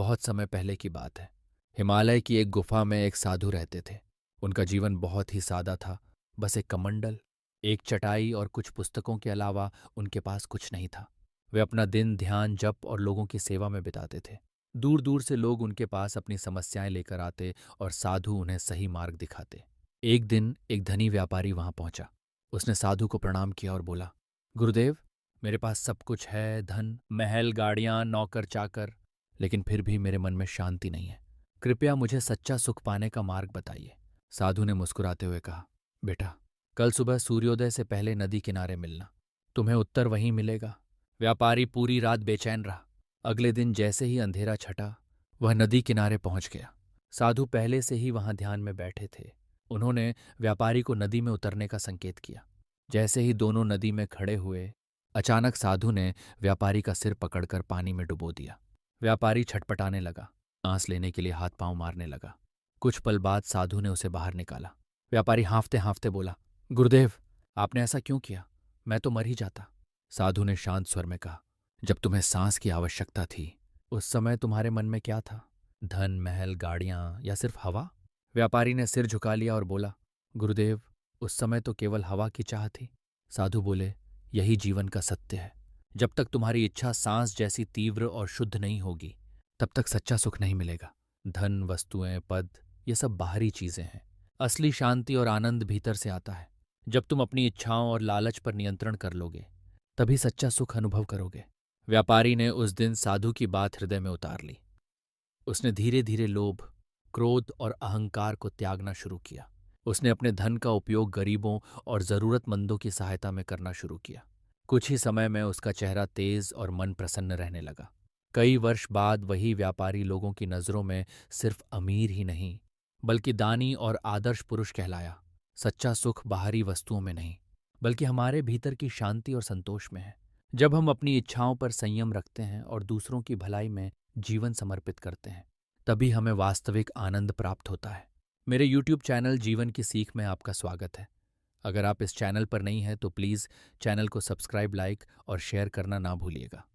बहुत समय पहले की बात है। हिमालय की एक गुफा में एक साधु रहते थे। उनका जीवन बहुत ही सादा था। बस एक कमंडल, एक चटाई और कुछ पुस्तकों के अलावा उनके पास कुछ नहीं था। वे अपना दिन ध्यान, जप और लोगों की सेवा में बिताते थे। दूर दूर से लोग उनके पास अपनी समस्याएं लेकर आते और साधु उन्हें सही मार्ग दिखाते। एक दिन एक धनी व्यापारी वहां पहुंचा। उसने साधु को प्रणाम किया और बोला, गुरुदेव, मेरे पास सब कुछ है, धन, महल, गाड़ियां, नौकर चाकर, लेकिन फिर भी मेरे मन में शांति नहीं है। कृपया मुझे सच्चा सुख पाने का मार्ग बताइए। साधु ने मुस्कुराते हुए कहा, बेटा, कल सुबह सूर्योदय से पहले नदी किनारे मिलना। तुम्हें उत्तर वहीं मिलेगा। व्यापारी पूरी रात बेचैन रहा। अगले दिन जैसे ही अंधेरा छटा, वह नदी किनारे पहुंच गया। साधु पहले से ही वहां ध्यान में बैठे थे। उन्होंने व्यापारी को नदी में उतरने का संकेत किया। जैसे ही दोनों नदी में खड़े हुए, अचानक साधु ने व्यापारी का सिर पकड़कर पानी में डुबो दिया। व्यापारी छटपटाने लगा, सांस लेने के लिए हाथ पांव मारने लगा। कुछ पल बाद साधु ने उसे बाहर निकाला। व्यापारी हाँफते हाँफते बोला, गुरुदेव, आपने ऐसा क्यों किया? मैं तो मर ही जाता। साधु ने शांत स्वर में कहा, जब तुम्हें सांस की आवश्यकता थी, उस समय तुम्हारे मन में क्या था? धन, महल, गाड़ियां या सिर्फ हवा? व्यापारी ने सिर झुका लिया और बोला, गुरुदेव, उस समय तो केवल हवा की चाह थी। साधु बोले, यही जीवन का सत्य है। जब तक तुम्हारी इच्छा सांस जैसी तीव्र और शुद्ध नहीं होगी, तब तक सच्चा सुख नहीं मिलेगा। धन, वस्तुएं, पद, ये सब बाहरी चीजें हैं। असली शांति और आनंद भीतर से आता है। जब तुम अपनी इच्छाओं और लालच पर नियंत्रण कर लोगे, तभी सच्चा सुख अनुभव करोगे। व्यापारी ने उस दिन साधु की बात हृदय में उतार ली। उसने धीरे धीरे लोभ, क्रोध और अहंकार को त्यागना शुरू किया। उसने अपने धन का उपयोग गरीबों और जरूरतमंदों की सहायता में करना शुरू किया। कुछ ही समय में उसका चेहरा तेज और मन प्रसन्न रहने लगा। कई वर्ष बाद वही व्यापारी लोगों की नजरों में सिर्फ अमीर ही नहीं, बल्कि दानी और आदर्श पुरुष कहलाया। सच्चा सुख बाहरी वस्तुओं में नहीं, बल्कि हमारे भीतर की शांति और संतोष में है। जब हम अपनी इच्छाओं पर संयम रखते हैं और दूसरों की भलाई में जीवन समर्पित करते हैं, तभी हमें वास्तविक आनंद प्राप्त होता है। मेरे YouTube चैनल जीवन की सीख में आपका स्वागत है। अगर आप इस चैनल पर नहीं हैं तो प्लीज़ चैनल को सब्सक्राइब, लाइक और शेयर करना ना भूलिएगा।